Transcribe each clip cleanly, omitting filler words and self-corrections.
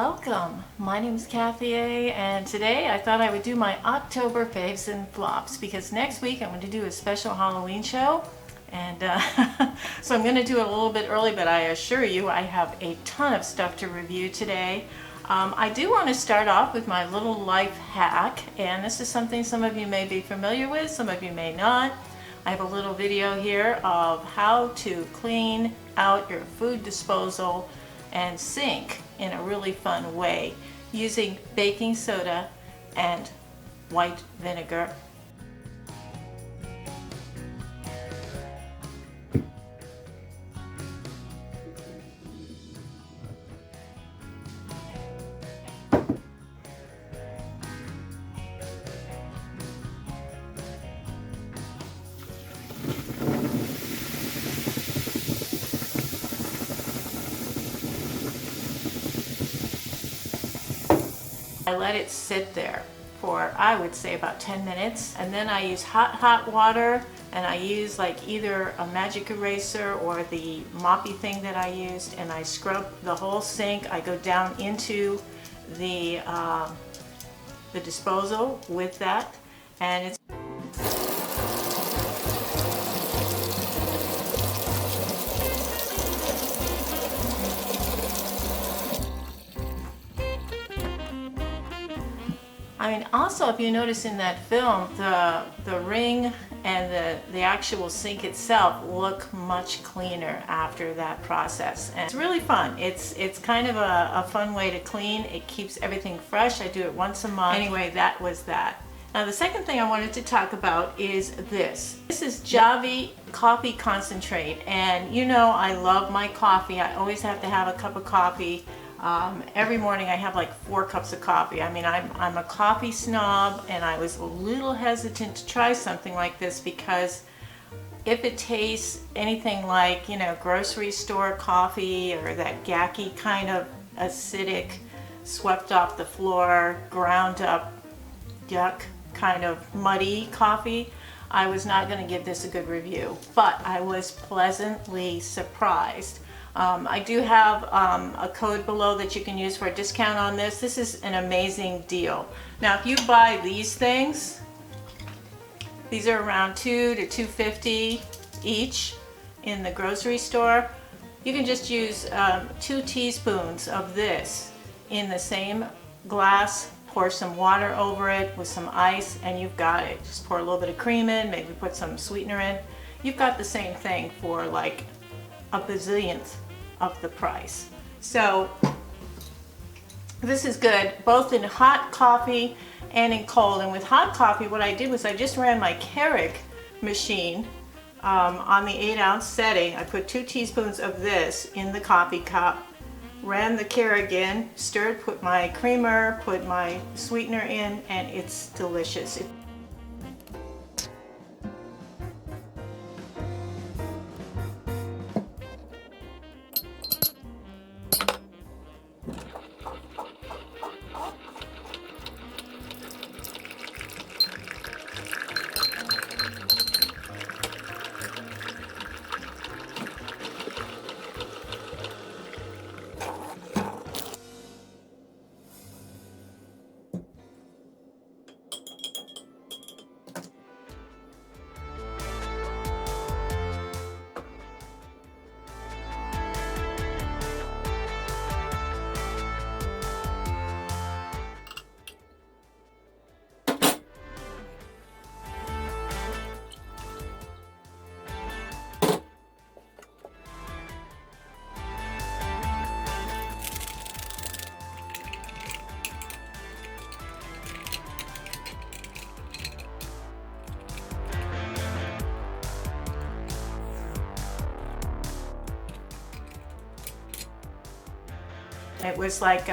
Welcome. My name is Kathy A, and today I thought I would do my October faves and flops because next week I'm going to do a special Halloween show, and so I'm going to do it a little bit early, but I assure you I have a ton of stuff to review today. I do want to start off with my little life hack, and this is something some of you may be familiar with, some of you may not. I have a little video here of how to clean out your food disposal and sink in a really fun way using baking soda and white vinegar. I let it sit there for, I would say, about 10 minutes, and then I use hot water, and I use like either a magic eraser or the moppy thing that I used, and I scrub the whole sink. I go down into the disposal with that, and it's also, if you notice in that film, the ring and the actual sink itself look much cleaner after that process, and it's really fun. It's kind of a fun way to clean. It keeps everything fresh. I do it once a month. Anyway, that was that. Now the second thing I wanted to talk about is this. This is JAVY Coffee Concentrate, and you know I love my coffee. I always have to have a cup of coffee. Every morning I have like 4 cups of coffee. I mean, I'm a coffee snob, and I was a little hesitant to try something like this because if it tastes anything like, you know, grocery store coffee or that gacky kind of acidic, swept off the floor, ground up, yuck, kind of muddy coffee, I was not going to give this a good review, but I was pleasantly surprised. I do have a code below that you can use for a discount on this. This is an amazing deal. Now if you buy these things, these are around $2 to $2.50 each in the grocery store. You can just use 2 teaspoons of this in the same glass, pour some water over it with some ice, and you've got it. Just pour a little bit of cream in, maybe put some sweetener in. You've got the same thing for like a bazillionth of the price. So this is good both in hot coffee and in cold. And with hot coffee, what I did was I just ran my Keurig machine on the 8-ounce setting. I put 2 teaspoons of this in the coffee cup, ran the Keurig in, stirred, put my creamer, put my sweetener in, and it's delicious. It was like,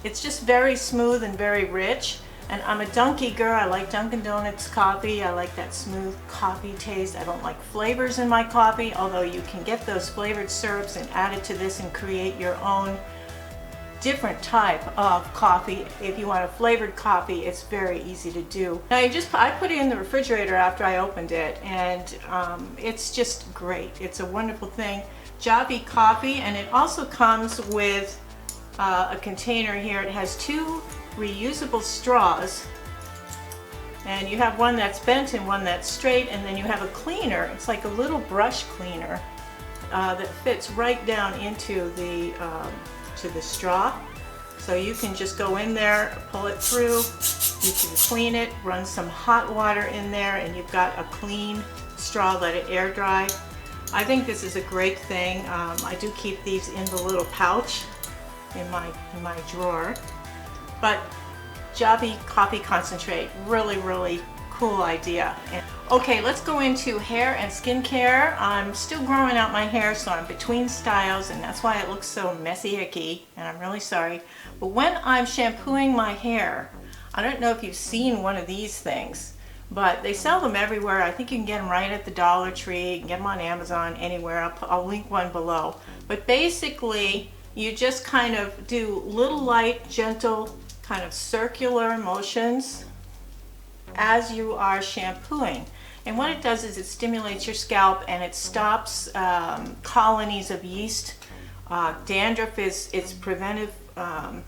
it's just very smooth and very rich. And I'm a Dunky girl. I like Dunkin' Donuts coffee. I like that smooth coffee taste. I don't like flavors in my coffee, although you can get those flavored syrups and add it to this and create your own different type of coffee. If you want a flavored coffee, it's very easy to do. Now I put it in the refrigerator after I opened it, and it's just great. It's a wonderful thing. JAVY coffee, and it also comes with a container here. It has two reusable straws, and you have one that's bent and one that's straight, and then you have a cleaner. It's like a little brush cleaner that fits right down into the to the straw. So you can just go in there, pull it through, you can clean it, run some hot water in there, and you've got a clean straw, let it air dry. I think this is a great thing. I do keep these in the little pouch in my drawer. But JAVY Coffee Concentrate, really cool idea. Okay, let's go into hair and skincare. I'm still growing out my hair, so I'm between styles, and that's why it looks so messy icky, and I'm really sorry. But when I'm shampooing my hair, I don't know if you've seen one of these things, but they sell them everywhere. I think you can get them right at the Dollar Tree. You can get them on Amazon, anywhere. I'll link one below. But basically, you just kind of do little light, gentle, kind of circular motions as you are shampooing. And what it does is it stimulates your scalp, and it stops colonies of yeast. Dandruff is its preventive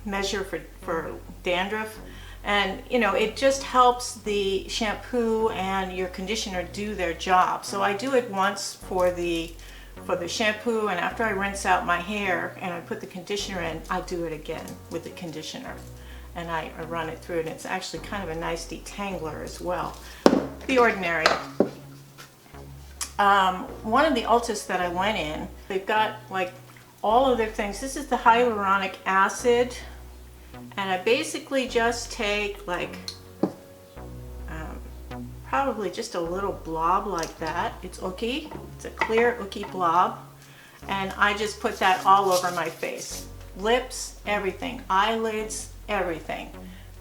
measure for dandruff. And you know, it just helps the shampoo and your conditioner do their job. So I do it once for the shampoo, and after I rinse out my hair and I put the conditioner in, I do it again with the conditioner. And I run it through, and it's actually kind of a nice detangler as well. The Ordinary. One of the Ultas that I went in, they've got like all of their things. This is the hyaluronic acid, and I basically just take like probably just a little blob like that. It's ooky. It's a clear ooky blob, and I just put that all over my face, lips, everything, eyelids, everything,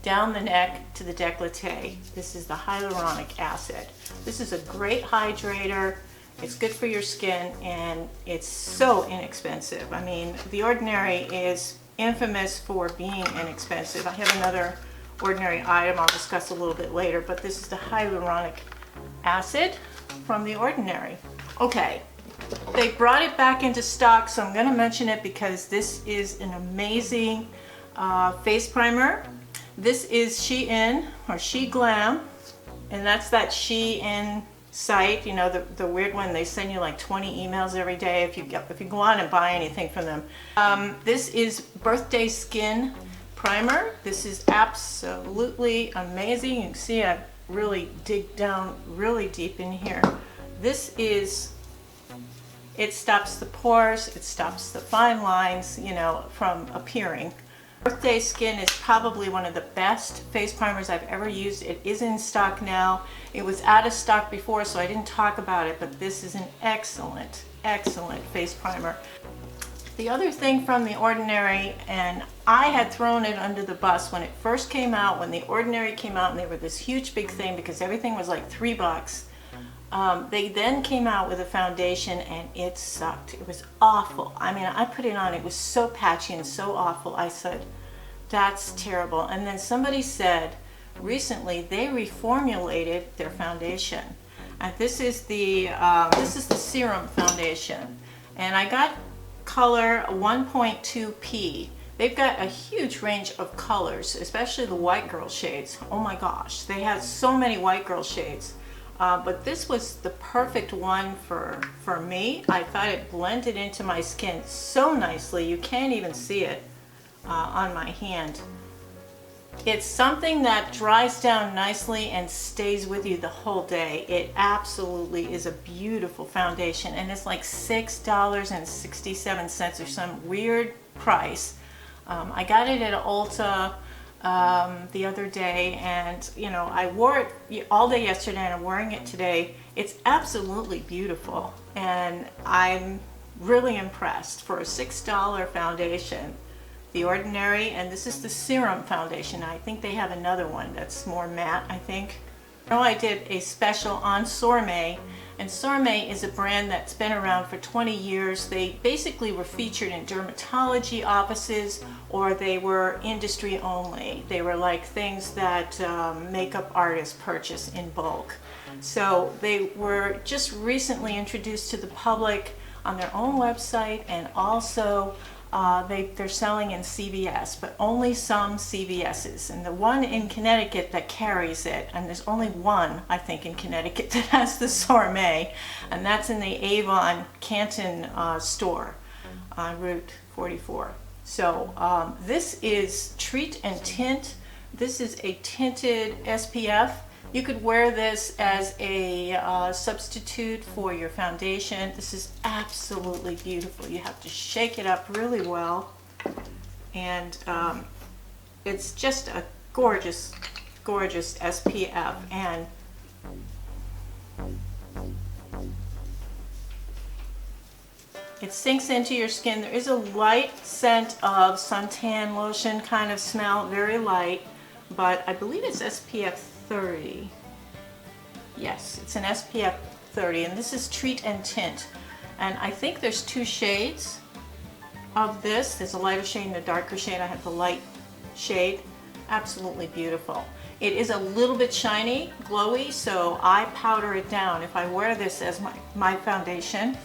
down the neck to the décolleté. This is the hyaluronic acid. This is a great hydrator. It's good for your skin, and it's so inexpensive. I mean, The Ordinary is infamous for being inexpensive. I have another Ordinary item I'll discuss a little bit later, but this is the hyaluronic acid from The Ordinary. Okay, they brought it back into stock, so I'm going to mention it because this is an amazing face primer. This is SHEIN or SHEGLAM, and that's that SHEIN site, you know, the weird one. They send you like 20 emails every day if you go on and buy anything from them. This is Birthday Skin Primer. This is absolutely amazing. You can see I really dig down really deep in here. This is, it stops the pores, it stops the fine lines, you know, from appearing. Birthday Skin is probably one of the best face primers I've ever used. It is in stock now. It was out of stock before, so I didn't talk about it, but this is an excellent, excellent face primer. The other thing from The Ordinary, and I had thrown it under the bus when it first came out, when The Ordinary came out and they were this huge big thing because everything was like $3. They then came out with a foundation, and it sucked. It was awful. I mean, I put it on, it was so patchy and so awful. I said, that's terrible. And then somebody said recently they reformulated their foundation, and this is the Serum foundation, and I got color 1.2p. They've got a huge range of colors, especially the white girl shades. Oh my gosh, they have so many white girl shades. But this was the perfect one for me. I thought it blended into my skin so nicely. You can't even see it on my hand. It's something that dries down nicely and stays with you the whole day. It absolutely is a beautiful foundation, and it's like $6.67 or some weird price. I got it at Ulta the other day, and you know, I wore it all day yesterday and I'm wearing it today. It's absolutely beautiful, and I'm really impressed for a $6 foundation. The Ordinary, and this is the Serum foundation. I think they have another one that's more matte, I think. I did a special on SORME, and SORME is a brand that's been around for 20 years. They basically were featured in dermatology offices, or they were industry only. They were like things that makeup artists purchase in bulk. So they were just recently introduced to the public on their own website, and also they're selling in CVS, but only some CVS's. And the one in Connecticut that carries it, and there's only one, I think, in Connecticut that has the SORME, and that's in the Avon Canton store on Route 44. So this is Treat and Tint. This is a tinted SPF. You could wear this as a substitute for your foundation. This is absolutely beautiful. You have to shake it up really well. And it's just a gorgeous, gorgeous SPF. And it sinks into your skin. There is a light scent of suntan lotion kind of smell, very light, but I believe it's SPF 30. Yes, it's an SPF 30, and this is Treat and Tint. And I think there's two shades of this. There's a lighter shade and a darker shade. I have the light shade. Absolutely beautiful. It is a little bit shiny, glowy, so I powder it down. If I wear this as my foundation,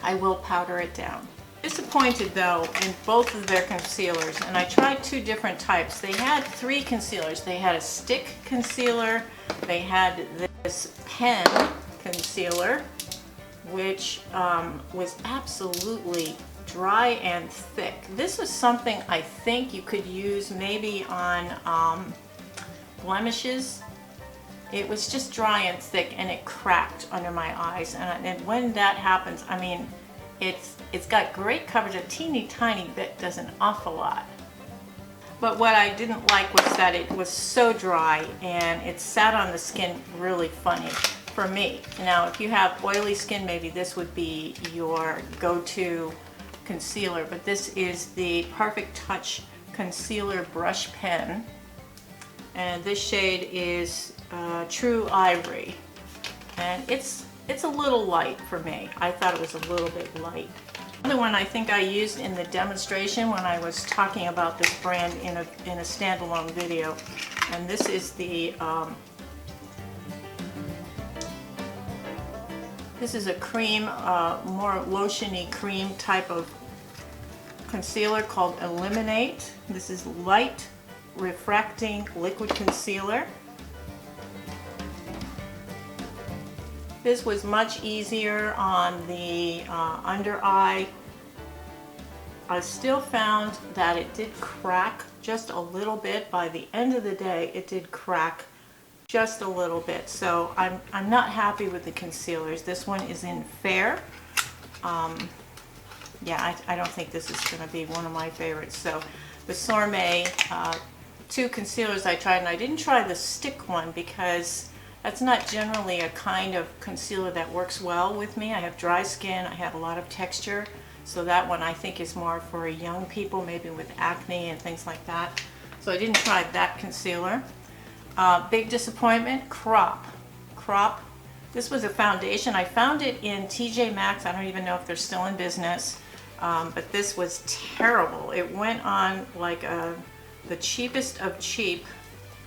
I will powder it down. Disappointed though in both of their concealers, and I tried two different types. They had three concealers. They had a stick concealer, they had this pen concealer, which was absolutely dry and thick. This was something I think you could use maybe on blemishes. It was just dry and thick, and it cracked under my eyes, and when that happens, I mean, it's got great coverage. A teeny tiny bit does an awful lot. But what I didn't like was that it was so dry and it sat on the skin really funny for me. Now, if you have oily skin, maybe this would be your go-to concealer, but this is the Perfect Touch Concealer Brush Pen, and this shade is True Ivory, and it's a little light for me. I thought it was a little bit light. Another one I think I used in the demonstration when I was talking about this brand in a standalone video, and this is the this is a cream, more lotiony cream type of concealer called Eliminate. This is light refracting liquid concealer. This was much easier on the under eye. I still found that it did crack just a little bit. By the end of the day, it did crack just a little bit. So I'm not happy with the concealers. This one is in Fair. Yeah, I don't think this is going to be one of my favorites. So the SORME two concealers I tried, and I didn't try the stick one because that's not generally a kind of concealer that works well with me. I have dry skin, I have a lot of texture, so that one I think is more for young people, maybe with acne and things like that. So I didn't try that concealer. Big disappointment, Crop. This was a foundation. I found it in TJ Maxx. I don't even know if they're still in business, but this was terrible. It went on like the cheapest of cheap.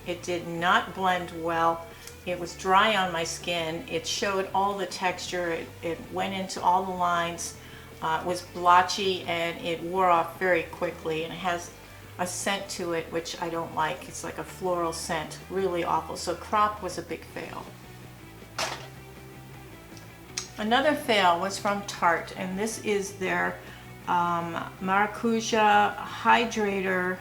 It did not blend well. It was dry on my skin. It showed all the texture. It went into all the lines. It was blotchy, and it wore off very quickly. And it has a scent to it, which I don't like. It's like a floral scent, really awful. So Crop was a big fail. Another fail was from Tarte, and this is their Maracuja Hydrator.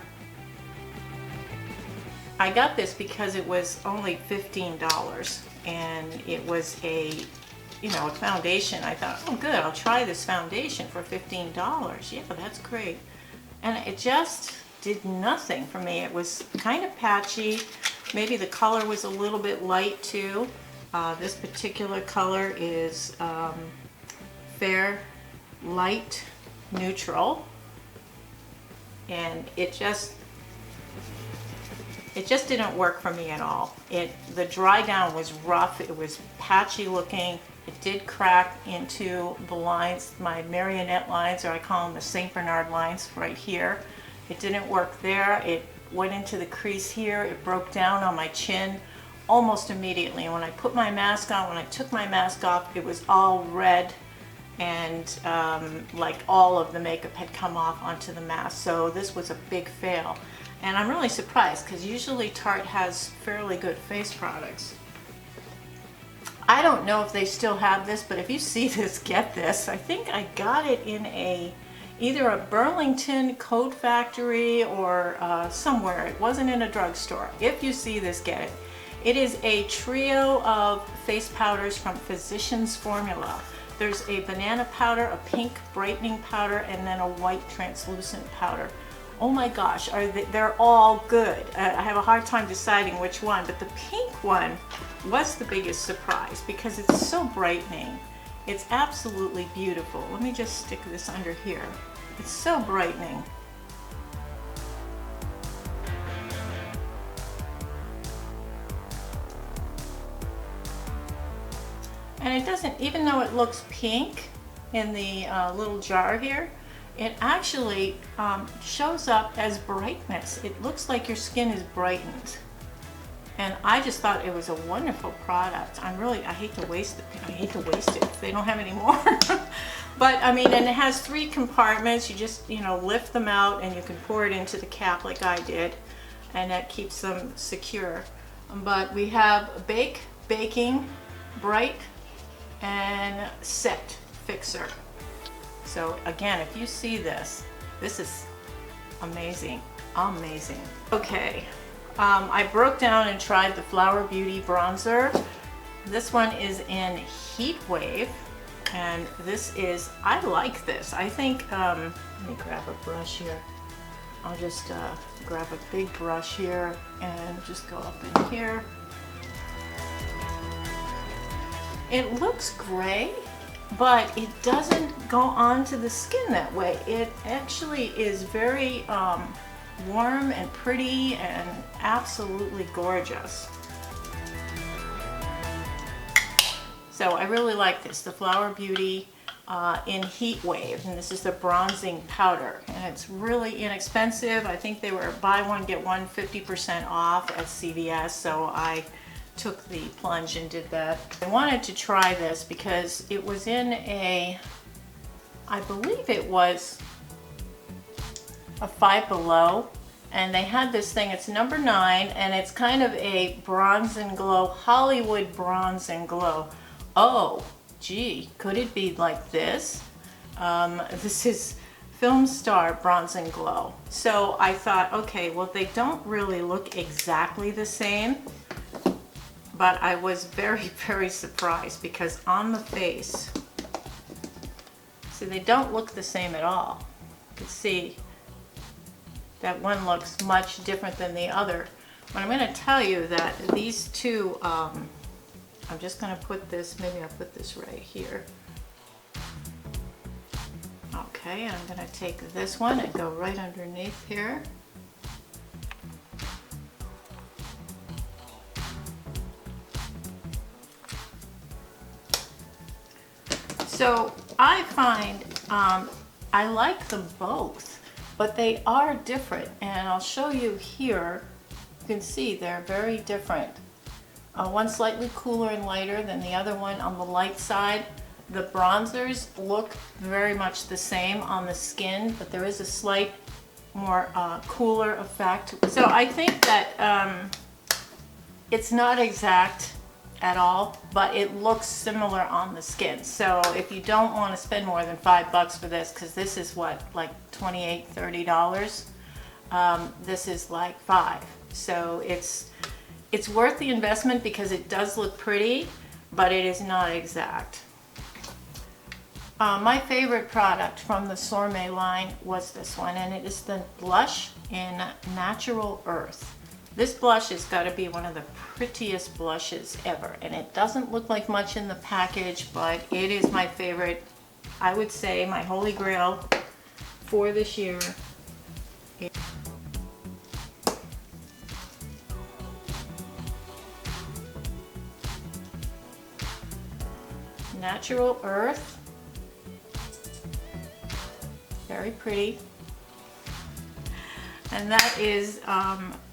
I got this because it was only $15, and it was a foundation. I thought, oh good, I'll try this foundation for $15. Yeah, that's great. And it just did nothing for me. It was kind of patchy. Maybe the color was a little bit light too. This particular color is Fair Light Neutral, and it just didn't work for me at all. The dry down was rough. It was patchy looking. It did crack into the lines, my marionette lines, or I call them the St. Bernard lines right here. It didn't work there. It went into the crease here. It broke down on my chin almost immediately. And when I put my mask on, when I took my mask off, it was all red and like all of the makeup had come off onto the mask. So this was a big fail. And I'm really surprised because usually Tarte has fairly good face products. I don't know if they still have this, but if you see this, get this. I think I got it in either a Burlington Coat Factory or somewhere. It wasn't in a drugstore. If you see this, get it. It is a trio of face powders from Physicians Formula. There's a banana powder, a pink brightening powder, and then a white translucent powder. Oh my gosh, they're all good. I have a hard time deciding which one, but the pink one was the biggest surprise because it's so brightening. It's absolutely beautiful. Let me just stick this under here. It's so brightening. And it doesn't, even though it looks pink in the little jar here, it actually shows up as brightness. It looks like your skin is brightened. And I just thought it was a wonderful product. I hate to waste it. I hate to waste it if they don't have any more. But I mean, and it has 3 compartments. You just, lift them out and you can pour it into the cap like I did. And that keeps them secure. But we have Bake, Baking, Bright, and Set Fixer. So again, if you see this, this is amazing, amazing. Okay, I broke down and tried the Flower Beauty bronzer. This one is in Heat Wave, and this is, I like this. I think, let me grab a brush here. I'll just grab a big brush here and just go up in here. It looks gray, but it doesn't go onto the skin that way. It actually is very warm and pretty and absolutely gorgeous. So I really like this, the Flower Beauty in Heat Wave, and this is the bronzing powder, and it's really inexpensive. I think they were buy one get one 50% off at CVS, so I took the plunge and did that. I wanted to try this because it was in I believe it was a Five Below, and they had this thing, it's number 9, and it's kind of a bronze and glow, Hollywood bronze and glow. Oh, gee, could it be like this? This is Film Star Bronze and Glow. So I thought, okay, well, they don't really look exactly the same, but I was very, very surprised because on the face, see, they don't look the same at all. You can see that one looks much different than the other. But I'm going to tell you that these two, I'm just going to put this, maybe I'll put this right here. Okay, and I'm going to take this one and go right underneath here. So I find I like them both, but they are different, and I'll show you here. You can see they're very different. One slightly cooler and lighter than the other one on the light side. The bronzers look very much the same on the skin, but there is a slight more cooler effect. So I think that it's not exact at all, but it looks similar on the skin. So if you don't want to spend more than $5 for this, because this is what, like $28, $30, this is like $5. So it's worth the investment because it does look pretty, but it is not exact. My favorite product from the SORME line was this one, and it is the blush in Natural Earth. This blush has got to be one of the prettiest blushes ever, and it doesn't look like much in the package, but it is my favorite. I would say my holy grail for this year. Natural Earth. Very pretty. And that is,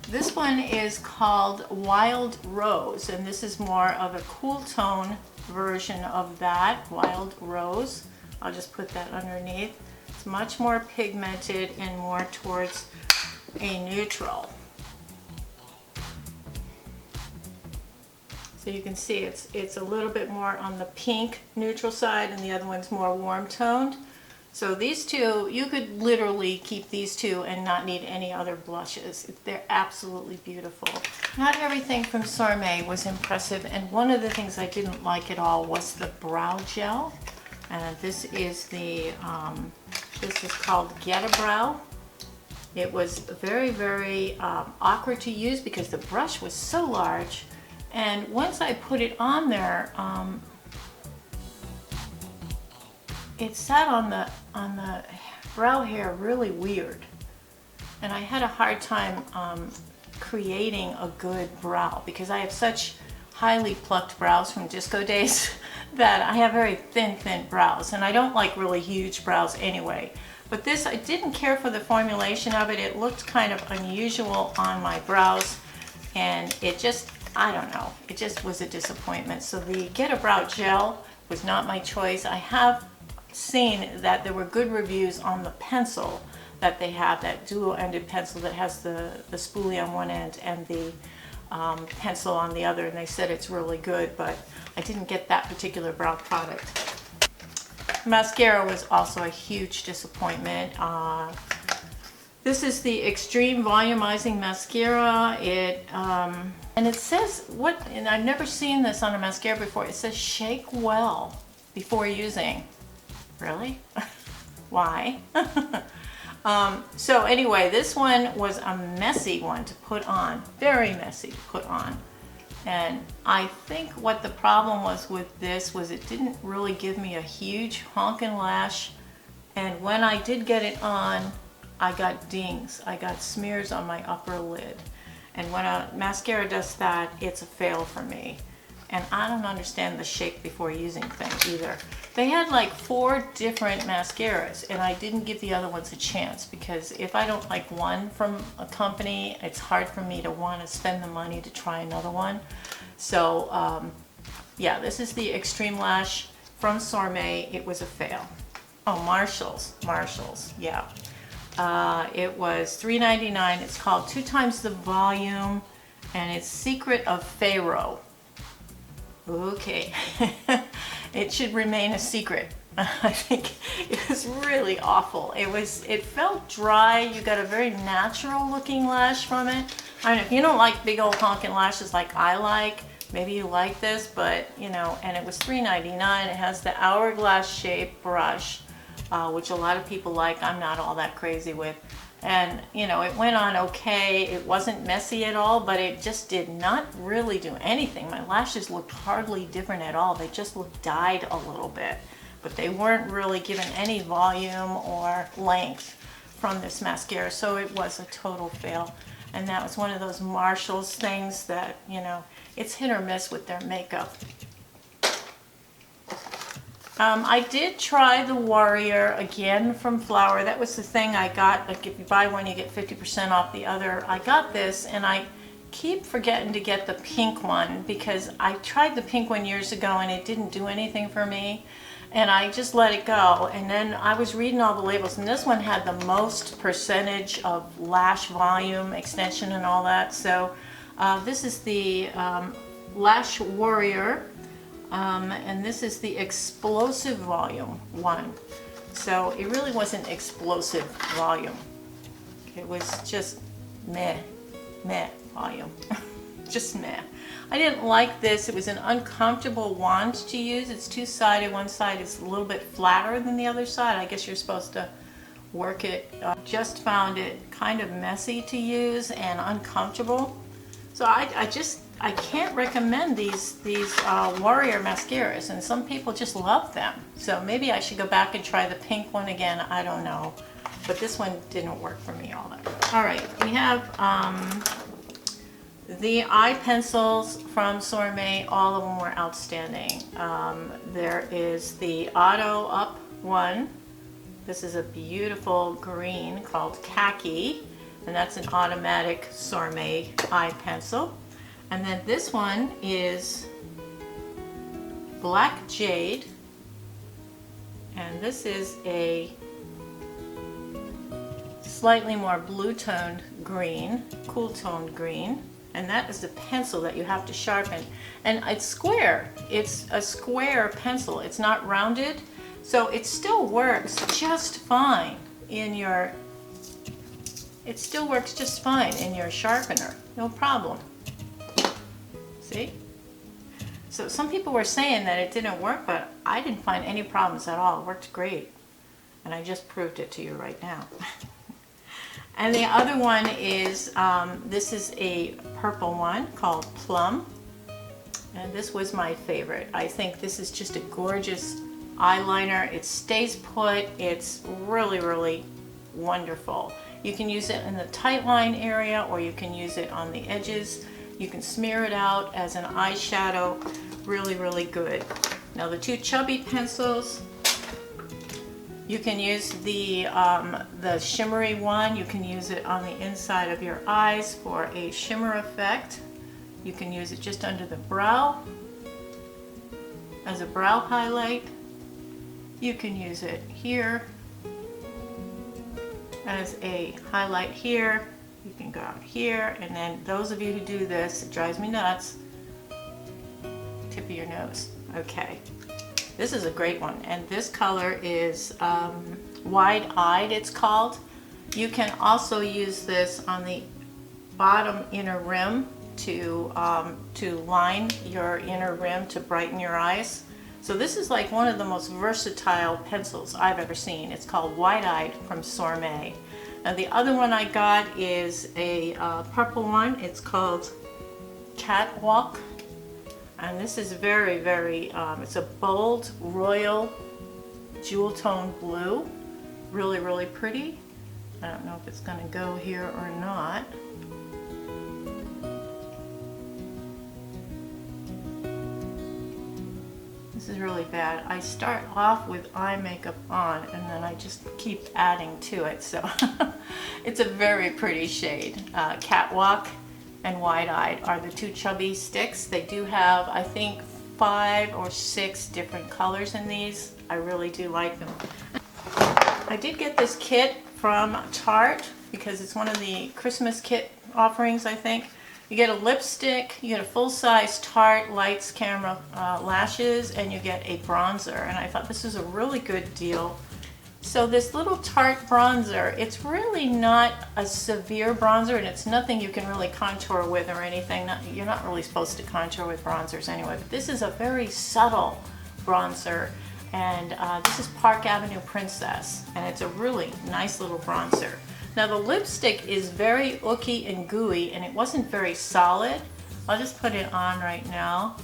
this one is called Wild Rose, and this is more of a cool tone version of that, Wild Rose. I'll just put that underneath. It's much more pigmented and more towards a neutral. So you can see it's a little bit more on the pink neutral side, and the other one's more warm toned. So these two, you could literally keep these two and not need any other blushes. They're absolutely beautiful. Not everything from SORME was impressive, and one of the things I didn't like at all was the brow gel. And this is the, this is called Get a Brow. It was very, very awkward to use because the brush was so large. And once I put it on there, it sat on the brow hair really weird. And I had a hard time creating a good brow because I have such highly plucked brows from disco days that I have very thin brows. And I don't like really huge brows anyway. But this, I didn't care for the formulation of it. It looked kind of unusual on my brows. And it just, I don't know, it just was a disappointment. So the Get a Brow Gel was not my choice. I have seen that there were good reviews on the pencil that they have, that dual-ended pencil that has the spoolie on one end and the pencil on the other, and they said it's really good, but I didn't get that particular brow product. Mascara was also a huge disappointment. This is the Extreme Volumizing Mascara. And it says, and I've never seen this on a mascara before, it says shake well before using. Really? Why? So anyway, this one was a messy one to put on, very messy to put on. And I think what the problem was with this was it didn't really give me a huge honkin' lash. And when I did get it on, I got dings. I got smears on my upper lid. And when a mascara does that, it's a fail for me. And I don't understand the shake before using thing either. They had like 4 different mascaras, and I didn't give the other ones a chance because if I don't like one from a company, it's hard for me to want to spend the money to try another one. So yeah, this is the Extreme Lash from SORME. It was a fail. Oh, Marshalls, yeah. It was $3.99. It's called 2 times the volume, and it's Secret of PHAROH. Okay, it should remain a secret. I think it was really awful. It felt dry. You got a very natural looking lash from it. I don't know, if you don't like big old honking lashes like I like, maybe you like this, but you know, and it was $3.99. It has the hourglass shaped brush, which a lot of people like. I'm not all that crazy with. And you know, it went on okay. It wasn't messy at all, but it just did not really do anything. My lashes looked hardly different at all. They just looked dyed a little bit, but they weren't really given any volume or length from this mascara, so it was a total fail. And that was one of those Marshalls things that, you know, it's hit or miss with their makeup. I did try the Warrior again from Flower. That was the thing I got. Like if you buy one, you get 50% off the other. I got this, and I keep forgetting to get the pink one because I tried the pink one years ago and it didn't do anything for me. And I just let it go. And then I was reading all the labels, and this one had the most percentage of lash volume, extension, and all that. So this is the Lash Warrior. And this is the Explosive Volume 1. So it really wasn't explosive volume. It was just meh volume. Just meh. I didn't like this. It was an uncomfortable wand to use. It's 2-sided. One side is a little bit flatter than the other side. I guess you're supposed to work it. Just found it kind of messy to use and uncomfortable. So I can't recommend these Warrior mascaras, and some people just love them. So maybe I should go back and try the pink one again. I don't know, but this one didn't work for me all that well. All right, we have the eye pencils from SORME. All of them were outstanding. There is the Auto Up one. This is a beautiful green called Khaki, and that's an automatic SORME eye pencil. And then this one is Black Jade, And this is a slightly more blue toned green, cool toned green. And that is the pencil that you have to sharpen. And it's square. It's a square pencil. It's not rounded. So it still works just fine in your, it still works just fine in your sharpener. No problem. See? So some people were saying that it didn't work, but I didn't find any problems at all. It worked great. And I just proved it to you right now. And the other one is, this is a purple one called Plum. And this was my favorite. I think this is just a gorgeous eyeliner. It stays put. It's really, really wonderful. You can use it in the tight line area, or you can use it on the edges. You can smear it out as an eyeshadow. Really, really good. Now the two Chubby pencils, you can use the shimmery one. You can use it on the inside of your eyes for a shimmer effect. You can use it just under the brow as a brow highlight. You can use it here as a highlight here. You can go out here, and then those of you who do this, it drives me nuts, tip of your nose. Okay. This is a great one, and this color is Wide-Eyed, it's called. You can also use this on the bottom inner rim to line your inner rim to brighten your eyes. So this is like one of the most versatile pencils I've ever seen. It's called Wide-Eyed from SORME. Now the other one I got is a purple one. It's called Catwalk. And this is very, very, it's a bold, royal, jewel tone blue. Really, really pretty. I don't know if it's gonna go here or not. This is really bad. I start off with eye makeup on, and then I just keep adding to it. So it's a very pretty shade. Catwalk and Wide-Eyed are the two Chubby sticks. They do have, I think, 5 or 6 different colors in these. I really do like them. I did get this kit from Tarte because it's one of the Christmas kit offerings, I think. You get a lipstick, you get a full-size Tarte Lights Camera lashes, and you get a bronzer. And I thought this was a really good deal. So this little Tarte bronzer, it's really not a severe bronzer, and it's nothing you can really contour with or anything. You're not really supposed to contour with bronzers anyway, but this is a very subtle bronzer, and this is Park Avenue Princess, and it's a really nice little bronzer. Now the lipstick is very ooky and gooey, and it wasn't very solid. I'll just put it on right now.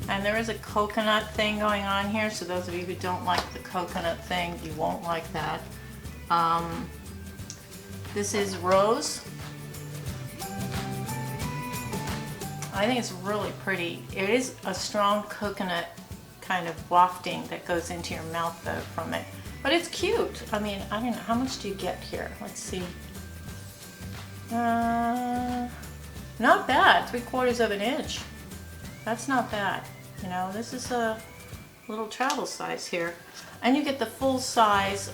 And there is a coconut thing going on here, so those of you who don't like the coconut thing, you won't like that. This is Rose. I think it's really pretty. It is a strong coconut kind of wafting that goes into your mouth though from it. But it's cute. I mean, I don't know, how much do you get here? Let's see. Not bad, 3/4 of an inch. That's not bad. You know, this is a little travel size here. And you get the full size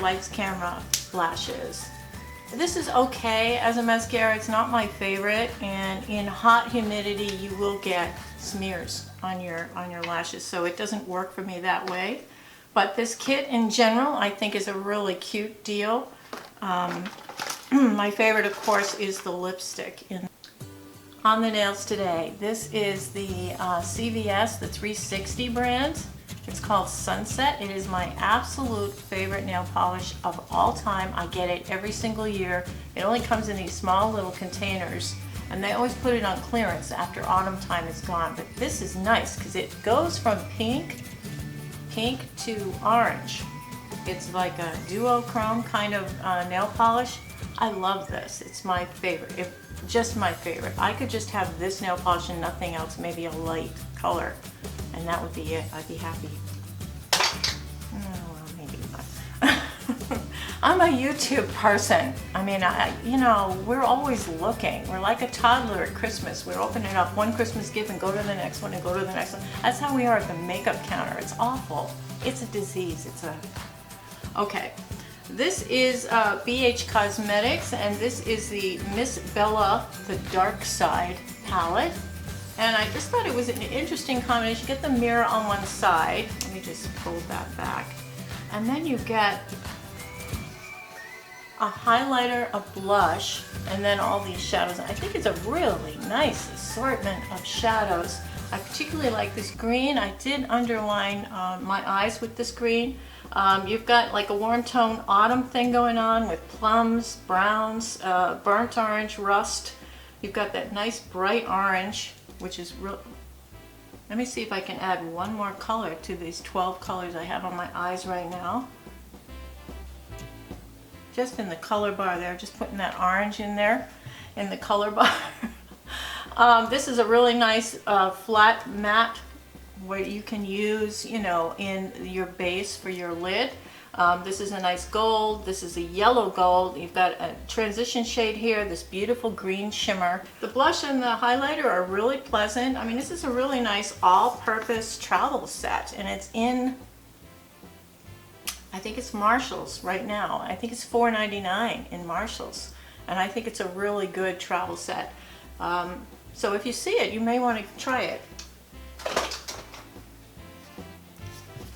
Lights Camera lashes. This is okay as a mascara. It's not my favorite, and in hot humidity you will get smears on your lashes, so it doesn't work for me that way. But this kit in general I think is a really cute deal. My favorite, of course, is the lipstick. On the nails today, this is the CVS, the 360 brand. It's called Sunset. It is my absolute favorite nail polish of all time. I get it every single year. It only comes in these small little containers, and they always put it on clearance after autumn time is gone. But this is nice because it goes from pink to orange. It's like a duochrome kind of nail polish. I love this. It's my favorite. Just my favorite. I could just have this nail polish and nothing else, maybe a light color, and that would be it. I'd be happy. Oh, well, maybe not. I'm a YouTube person. I mean, you know, we're always looking. We're like a toddler at Christmas. We're opening up one Christmas gift and go to the next one and go to the next one. That's how we are at the makeup counter. It's awful. It's a disease. Okay. This is BH Cosmetics, and this is the Miss Bella, the Dark Side palette. And I just thought it was an interesting combination. You get the mirror on one side. Let me just pull that back. And then you get a highlighter, a blush, and then all these shadows. I think it's a really nice assortment of shadows. I particularly like this green. I did underline my eyes with this green. You've got like a warm tone autumn thing going on with plums, browns, burnt orange, rust. You've got that nice bright orange, which is real. Let me see if I can add one more color to these 12 colors I have on my eyes right now. Just in the color bar there, just putting that orange in there in the color bar. This is a really nice flat matte where you can use, you know, in your base for your lid. This is a nice gold. This is a yellow gold. You've got a transition shade here, this beautiful green shimmer. The blush and the highlighter are really pleasant. I mean, this is a really nice all-purpose travel set, and it's in, I think it's Marshall's right now. I think it's $4.99 in Marshall's, and I think it's a really good travel set. So if you see it, you may want to try it.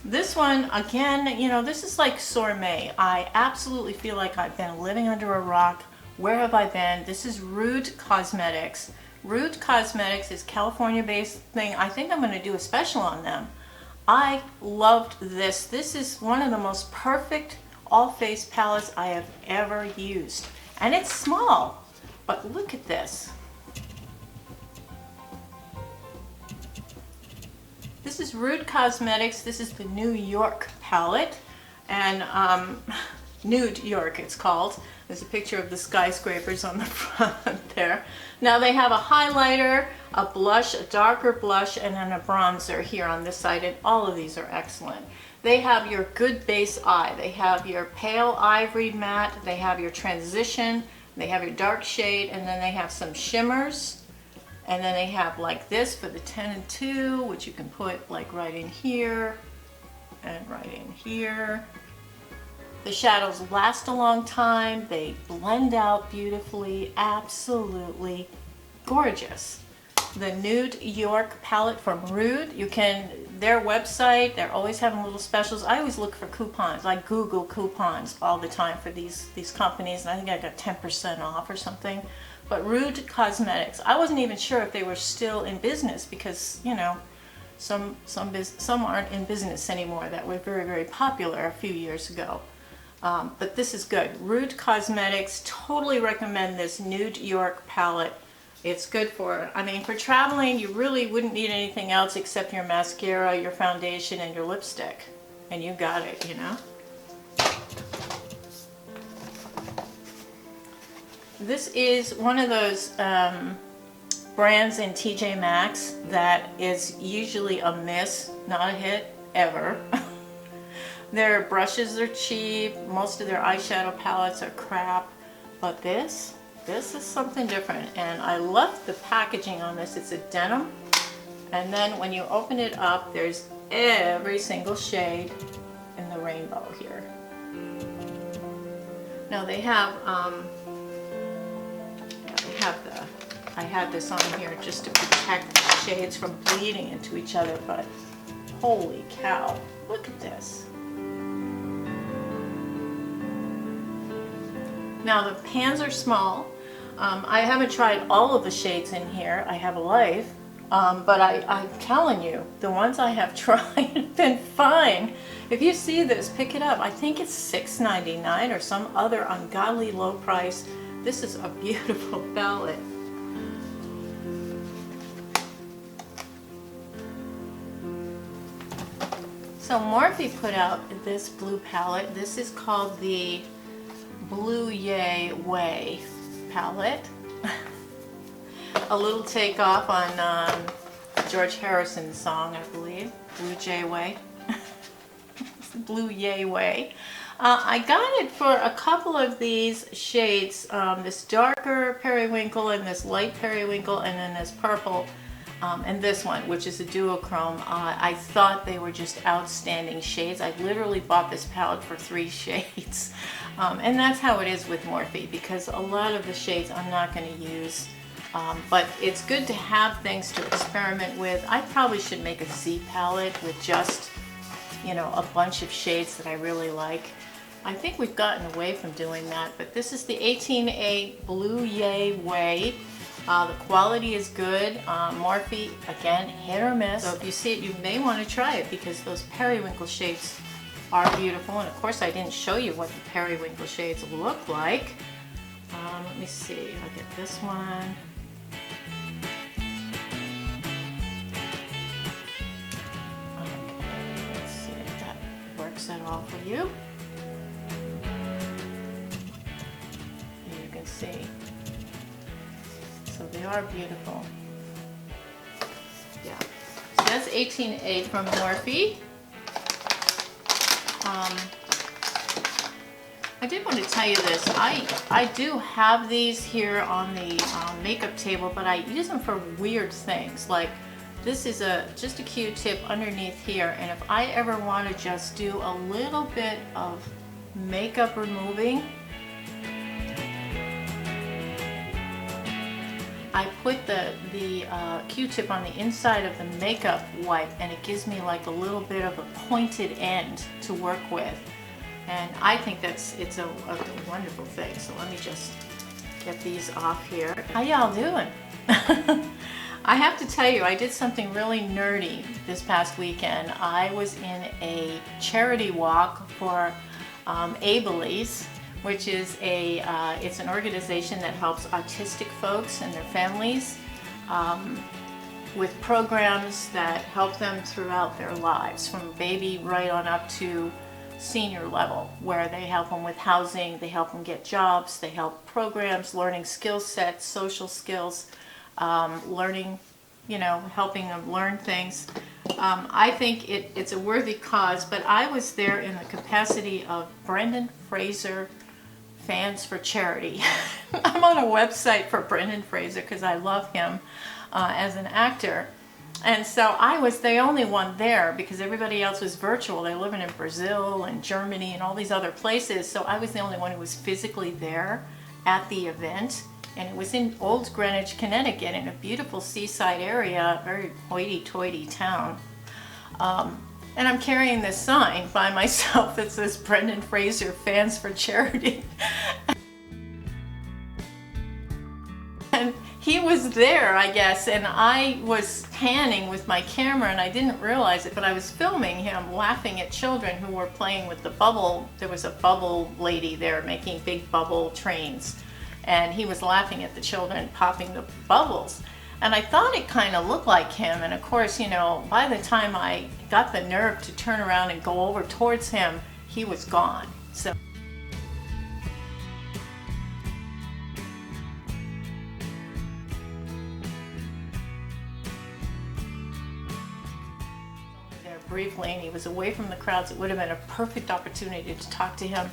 This one, again, you know, this is like SORME. I absolutely feel like I've been living under a rock. Where have I been? This is Rude Cosmetics. Rude Cosmetics is California-based thing. I think I'm going to do a special on them. I loved this. This is one of the most perfect all-face palettes I have ever used. And it's small, but look at this. This is Rude Cosmetics. This is the New York palette, and Nude York it's called. There's a picture of the skyscrapers on the front there. Now they have a highlighter, a blush, a darker blush, and then a bronzer here on this side, and all of these are excellent. They have your good base eye. They have your pale ivory matte. They have your transition. They have your dark shade, and then they have some shimmers. And then they have like this for the 10 and 2, which you can put like right in here and right in here. The shadows last a long time. They blend out beautifully. Absolutely gorgeous. The Nude York palette from Rude. You can, their website, they're always having little specials. I always look for coupons. I Google coupons all the time for these companies, and I think I got 10% off or something. But Rude Cosmetics, I wasn't even sure if they were still in business because, you know, some aren't in business anymore that were very, very popular a few years ago. But this is good. Rude Cosmetics, totally recommend this Nude York palette. It's good for, I mean, for traveling, you really wouldn't need anything else except your mascara, your foundation, and your lipstick. And you got it, you know? This is one of those brands in TJ Maxx that is usually a miss, not a hit, ever. Their brushes are cheap, most of their eyeshadow palettes are crap, but this is something different, and I love the packaging on this. It's a denim, and then when you open it up, there's every single shade in the rainbow here. Now they have, I had this on here just to protect the shades from bleeding into each other, but holy cow, look at this. Now the pans are small. I haven't tried all of the shades in here. I have a life, but I'm telling you, the ones I have tried have been fine. If you see this, pick it up. I think it's $6.99 or some other ungodly low price. This is a beautiful palette. So Morphe put out this blue palette. This is called the Blue Yay Way palette. A little takeoff on George Harrison's song, I believe. Blue Jay Way. Blue Yay Way. I got it for a couple of these shades, this darker periwinkle and this light periwinkle, and then this purple, and this one, which is a duochrome. I thought they were just outstanding shades. I literally bought this palette for 3 shades. And that's how it is with Morphe, because a lot of the shades I'm not going to use. But it's good to have things to experiment with. I probably should make a Z palette with just, you know, a bunch of shades that I really like. I think we've gotten away from doing that, but this is the 18A Blue Yay Way. The quality is good. Morphe, again, hit or miss. So if you see it, you may want to try it because those periwinkle shades are beautiful. And of course, I didn't show you what the periwinkle shades look like. Let me see. I'll get this one. Okay, let's see if that works at all for you. You can see. So they are beautiful. Yeah. So that's 18A from Morphe. I did want to tell you this. I do have these here on the makeup table, but I use them for weird things. Like this is just a Q-tip underneath here, and if I ever want to just do a little bit of makeup removing, I put the Q-tip on the inside of the makeup wipe, and it gives me like a little bit of a pointed end to work with. And I think it's a wonderful thing. So let me just get these off here. How y'all doing? I have to tell you, I did something really nerdy this past weekend. I was in a charity walk for ALIBIS, which is it's an organization that helps autistic folks and their families with programs that help them throughout their lives, from baby right on up to senior level, where they help them with housing, they help them get jobs, they help programs, learning skill sets, social skills, learning, you know, helping them learn things. I think it's a worthy cause, but I was there in the capacity of Brendan Fraser Fans for Charity. I'm on a website for Brendan Fraser because I love him as an actor. And so I was the only one there because everybody else was virtual. They're living in Brazil and Germany and all these other places. So I was the only one who was physically there at the event. And it was in Old Greenwich, Connecticut, in a beautiful seaside area, very hoity-toity town. And I'm carrying this sign by myself that says Brendan Fraser Fans for Charity. And he was there, I guess, and I was panning with my camera and I didn't realize it, but I was filming him laughing at children who were playing with the bubble. There was a bubble lady there making big bubble trains, and he was laughing at the children popping the bubbles. And I thought it kind of looked like him, and of course, you know, by the time I got the nerve to turn around and go over towards him, he was gone. So there briefly, and he was away from the crowds. It would have been a perfect opportunity to talk to him.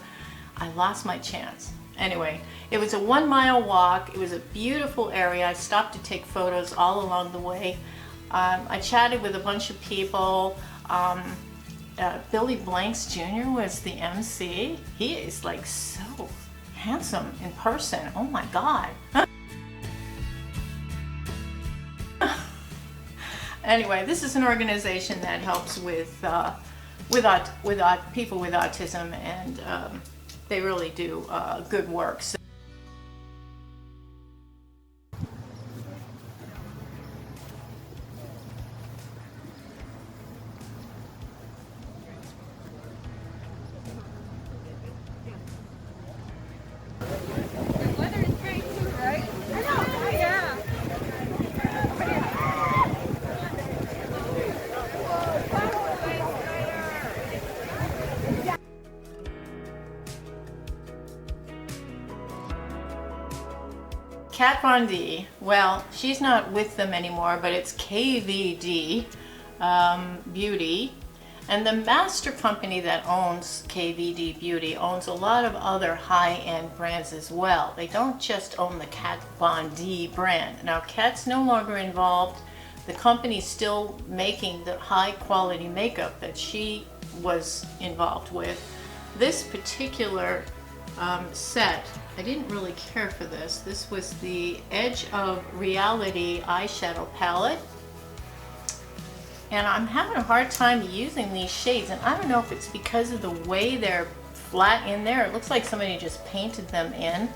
I lost my chance. Anyway, it was a 1-mile walk. It was a beautiful area. I stopped to take photos all along the way. I chatted with a bunch of people. Billy Blanks Jr. was the MC. He is like so handsome in person. Oh my God. Anyway, this is an organization that helps with people with autism, and they really do good work. So Kat Von D, well, she's not with them anymore, but it's KVD Beauty. And the master company that owns KVD Beauty owns a lot of other high-end brands as well. They don't just own the Kat Von D brand. Now, Kat's no longer involved. The company's still making the high-quality makeup that she was involved with. This particular set, I didn't really care for this. This was the Edge of Reality eyeshadow palette. And I'm having a hard time using these shades, and I don't know if it's because of the way they're flat in there. It looks like somebody just painted them in.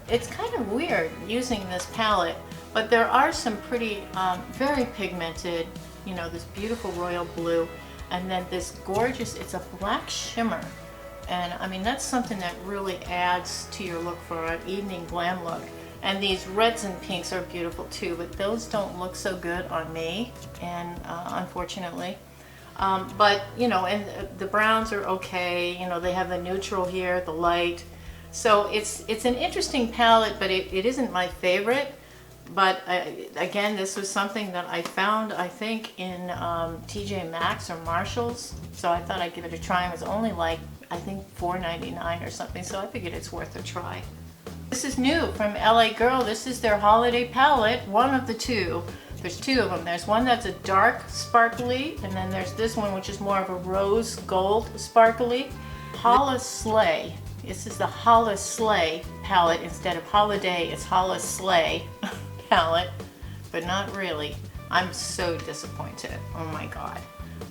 It's kind of weird using this palette, but there are some pretty, very pigmented, you know, this beautiful royal blue, and then this gorgeous, it's a black shimmer. And I mean, that's something that really adds to your look for an evening glam look. And these reds and pinks are beautiful too, but those don't look so good on me, and unfortunately. But you know, and the browns are okay. You know, they have the neutral here, the light. So it's an interesting palette, but it isn't my favorite. But again, this was something that I found, I think, in TJ Maxx or Marshall's. So I thought I'd give it a try. It was only like, I think, $4.99 or something. So I figured it's worth a try. This is new from LA Girl. This is their holiday palette, one of the two. There's two of them. There's one that's a dark sparkly, and then there's this one which is more of a rose gold sparkly. Holla Slay. This is the Holla Slay palette. Instead of Holiday, it's Holla Slay palette, but not really. I'm so disappointed. Oh my God.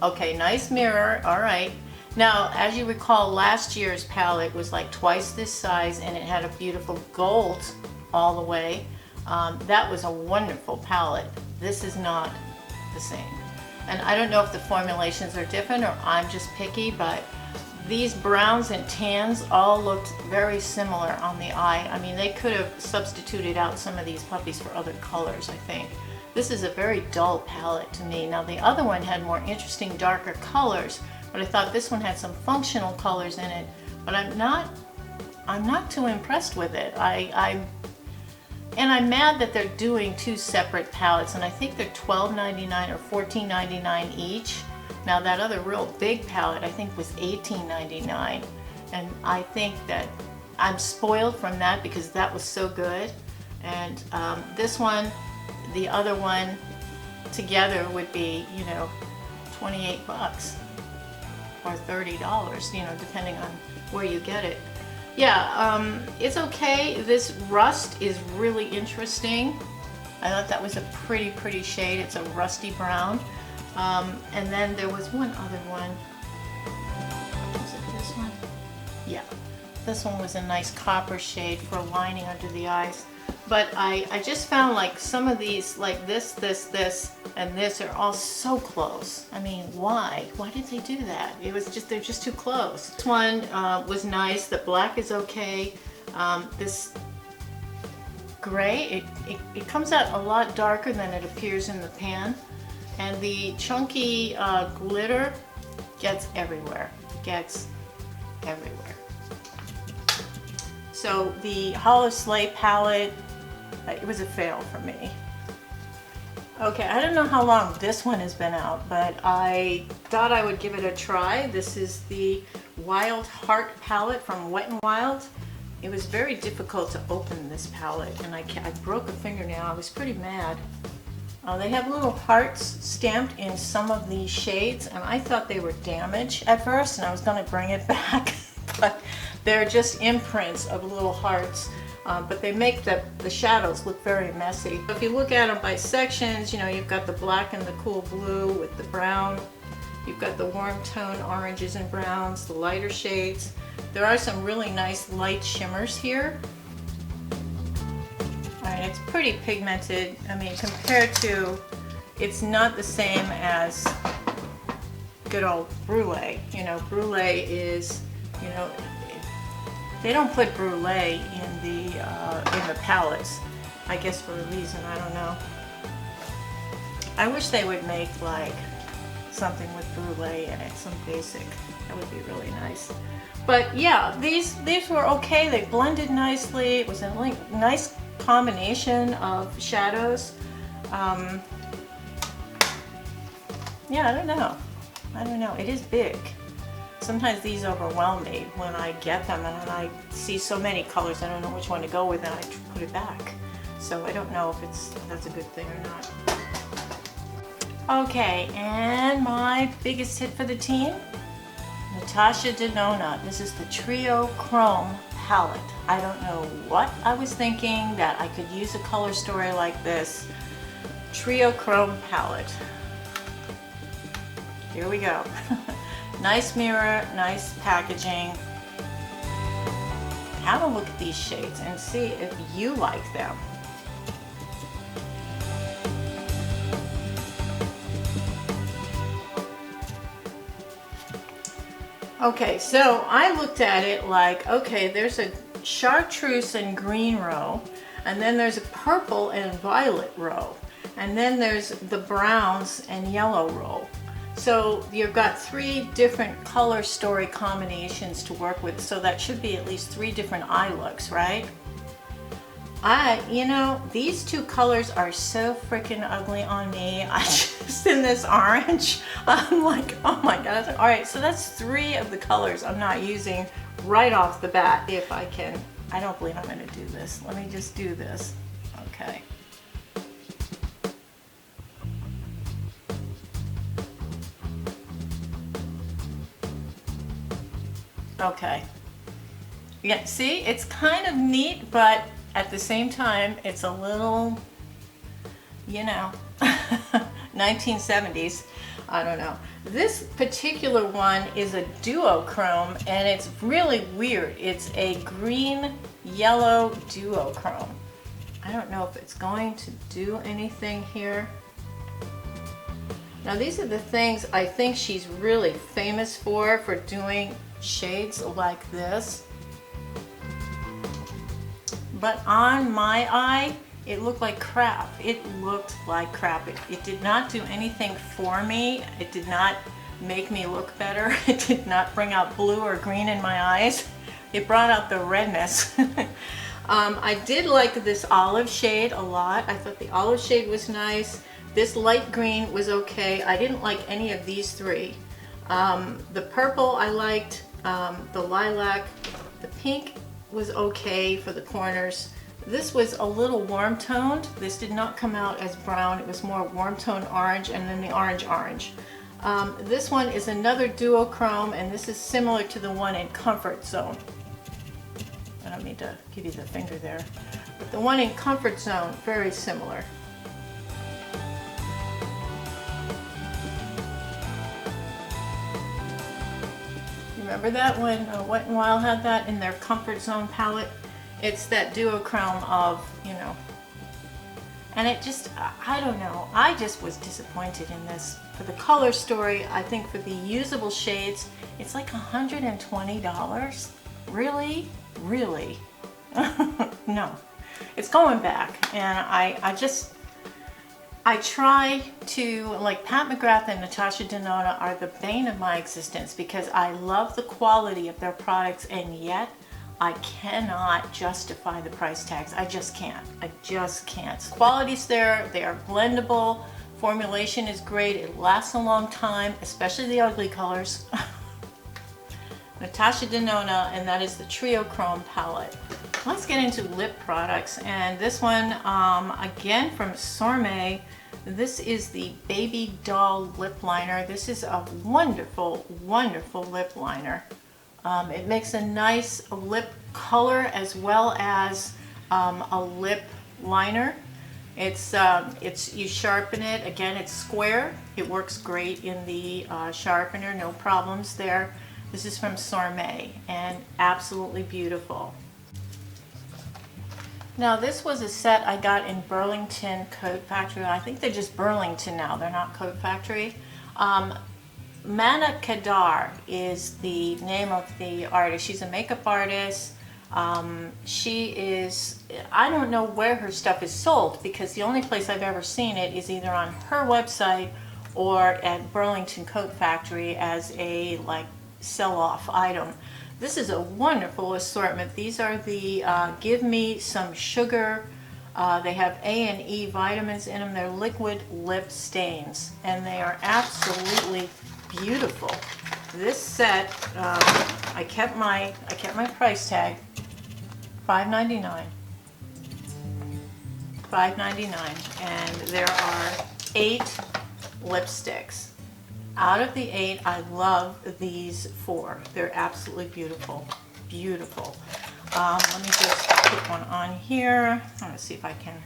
Okay, nice mirror. All right. Now, as you recall, last year's palette was like twice this size, and it had a beautiful gold all the way. That was a wonderful palette. This is not the same. And I don't know if the formulations are different or I'm just picky, but these browns and tans all looked very similar on the eye. I mean, they could have substituted out some of these puppies for other colors, I think. This is a very dull palette to me. Now, the other one had more interesting, darker colors, but I thought this one had some functional colors in it, but I'm not too impressed with it. I'm mad that they're doing two separate palettes, and I think they're $12.99 or $14.99 each. Now that other real big palette I think was $18.99, and I think that I'm spoiled from that because that was so good. And this one, the other one together would be, you know, 28 bucks. Or $30, you know, depending on where you get it. Yeah, it's okay. This rust is really interesting. I thought that was a pretty shade. It's a rusty brown. And then there was one other one. Was it this one? Yeah, this one was a nice copper shade for lining under the eyes. But I just found like some of these, like this, and this are all so close. I mean, why? Why did they do that? It was just, they're just too close. This one was nice. The black is okay. This gray, it comes out a lot darker than it appears in the pan. And the chunky glitter gets everywhere. Gets everywhere. So the Holla Slay palette, it was a fail for me. Okay, I don't know how long this one has been out, but I thought I would give it a try. This is the Wild Heart palette from Wet n Wild. It was very difficult to open this palette, and I broke a fingernail. I was pretty mad. They have little hearts stamped in some of these shades, and I thought they were damaged at first, and I was going to bring it back, but they're just imprints of little hearts. But they make the shadows look very messy. If you look at them by sections, you know, you've got the black and the cool blue with the brown. You've got the warm tone oranges and browns, the lighter shades. There are some really nice light shimmers here. Alright, it's pretty pigmented. I mean, compared to, it's not the same as good old Brulee. You know, Brulee is, you know, they don't put Brulee in the palettes, I guess for a reason, I don't know. I wish they would make like something with Brulee in it, some basic. That would be really nice. But yeah, these were okay. They blended nicely. It was a nice combination of shadows. Yeah, I don't know. I don't know, it is big. Sometimes these overwhelm me when I get them and I see so many colors, I don't know which one to go with, and I put it back. So I don't know if that's a good thing or not. Okay, and my biggest hit for the team, NATASHA DENONA. This is the TrioChrome palette. I don't know what I was thinking that I could use a color story like this. TrioChrome palette. Here we go. Nice mirror, nice packaging. Have a look at these shades and see if you like them. Okay, so I looked at it like, okay, there's a chartreuse and green row, and then there's a purple and violet row, and then there's the browns and yellow row. So you've got 3 different color story combinations to work with, so that should be at least 3 different eye looks, right? You know, these 2 colors are so freaking ugly on me. I just, in this orange, I'm like, oh my god. All right, so that's 3 of the colors I'm not using right off the bat. If I can, I don't believe I'm gonna do this. Let me just do this, okay. Okay, yeah, see, it's kind of neat, but at the same time, it's a little, you know, 1970s, I don't know. This particular one is a duochrome, and it's really weird. It's a green-yellow duochrome. I don't know if it's going to do anything here. Now, these are the things I think she's really famous for doing shades like this. But on my eye, it looked like crap. It looked like crap. It did not do anything for me. It did not make me look better. It did not bring out blue or green in my eyes. It brought out the redness. I did like this olive shade a lot. I thought the olive shade was nice. This light green was okay. I didn't like any of these 3. The purple I liked. The lilac. The pink was okay for the corners. This was a little warm toned. This did not come out as brown. It was more warm toned orange, and then the orange. This one is another duochrome, and this is similar to the one in Comfort Zone. I don't mean to give you the finger there, but the one in Comfort Zone, very similar. Remember that when Wet n Wild had that in their Comfort Zone palette? It's that duochrome of, you know, and it just, I don't know, I just was disappointed in this. For the color story, I think for the usable shades, it's like $120. Really? Really? No. It's going back, and I try to, like, Pat McGrath and NATASHA DENONA are the bane of my existence because I love the quality of their products, and yet I cannot justify the price tags. I just can't. I just can't. Quality's there. They are blendable. Formulation is great. It lasts a long time, especially the ugly colors. NATASHA DENONA, and that is the TrioChrome palette. Let's get into lip products, and this one, again from SORME. This is the BABYDOLL lip liner. This is a wonderful, wonderful lip liner. It makes a nice lip color as well as a lip liner. It's you sharpen it. Again, it's square. It works great in the sharpener. No problems there. This is from SORME, and absolutely beautiful. Now, this was a set I got in Burlington Coat Factory. I think they're just Burlington now. They're not Coat Factory. MANNA KADAR is the name of the artist. She's a makeup artist. She is, I don't know where her stuff is sold because the only place I've ever seen it is either on her website or at Burlington Coat Factory as a like sell-off item. This is a wonderful assortment. These are the Give Me Some Sugar. They have A and E vitamins in them. They're liquid lip stains, and they are absolutely beautiful. This set, I kept my price tag, $5.99. $5.99, and there are 8 lipsticks. Out of the 8, I love these 4. They're absolutely beautiful, beautiful. Let me just put one on here. I'm gonna see if I can.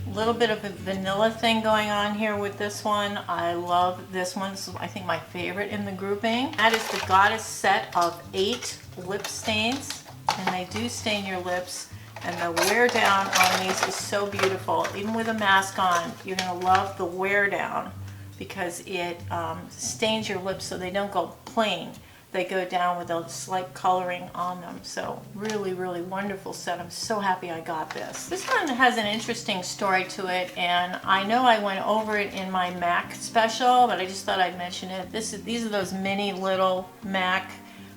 A little bit of a vanilla thing going on here with this one. I love this one. This is, I think, my favorite in the grouping. That is the Goddess set of 8 lip stains, and they do stain your lips, and the wear down on these is so beautiful. Even with a mask on, you're gonna love the wear down because it stains your lips so they don't go plain. They go down with a slight coloring on them. So really, really wonderful set. I'm so happy I got this. This one has an interesting story to it, and I know I went over it in my MAC special, but I just thought I'd mention it. These are those mini little MAC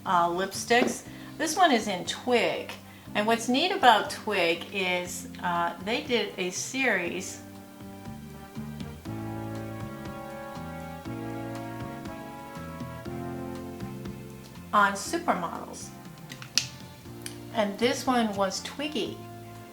lipsticks. This one is in Twig. And what's neat about Twig is they did a series on supermodels, and this one was Twiggy,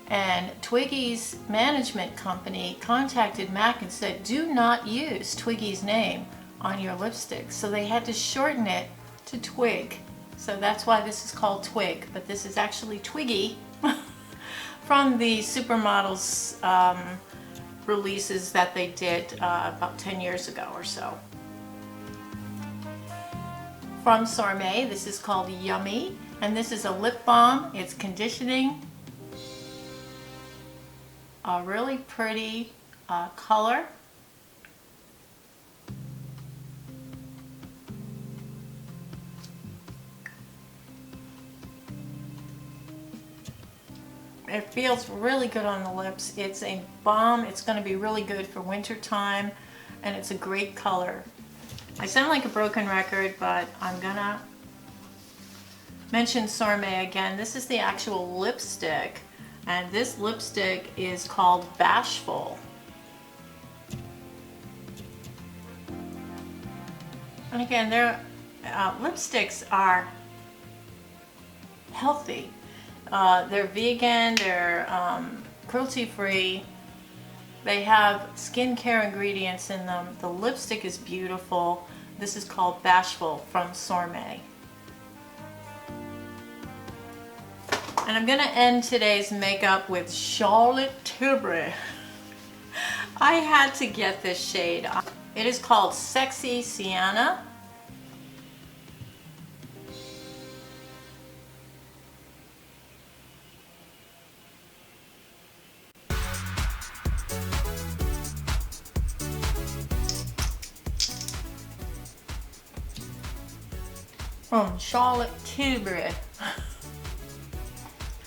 and Twiggy's management company contacted MAC and said, do not use Twiggy's name on your lipstick, so they had to shorten it to Twig. So that's why this is called Twig, but this is actually Twiggy from the supermodels releases that they did about 10 years ago or so. From SORME, this is called Yummy, and this is a lip balm. It's conditioning, a really pretty color. It feels really good on the lips. It's a balm. It's going to be really good for winter time, and it's a great color. I sound like a broken record, but I'm gonna mention SORME again. This is the actual lipstick, and this lipstick is called Bashful. And again, their lipsticks are healthy. They're vegan, they're cruelty-free. They have skincare ingredients in them. The lipstick is beautiful. This is called Bashful from SORME. And I'm gonna end today's makeup with Charlotte Tilbury. I had to get this shade. It is called Sexy Sienna. From Charlotte Tilbury.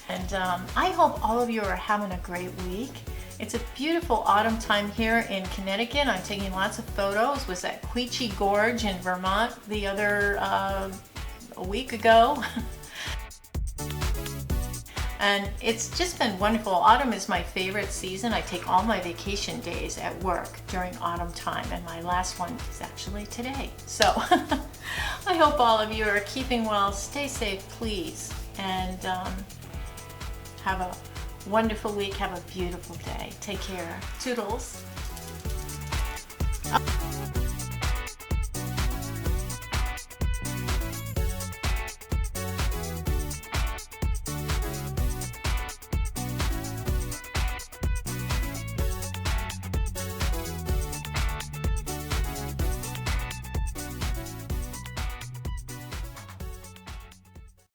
And I hope all of you are having a great week. It's a beautiful autumn time here in Connecticut. I'm taking lots of photos. Was at Quechee Gorge in Vermont the other a week ago. And it's just been wonderful. Autumn is my favorite season. I take all my vacation days at work during autumn time, and my last one is actually today. So I hope all of you are keeping well. Stay safe, please, and have a wonderful week. Have a beautiful day. Take care. Toodles.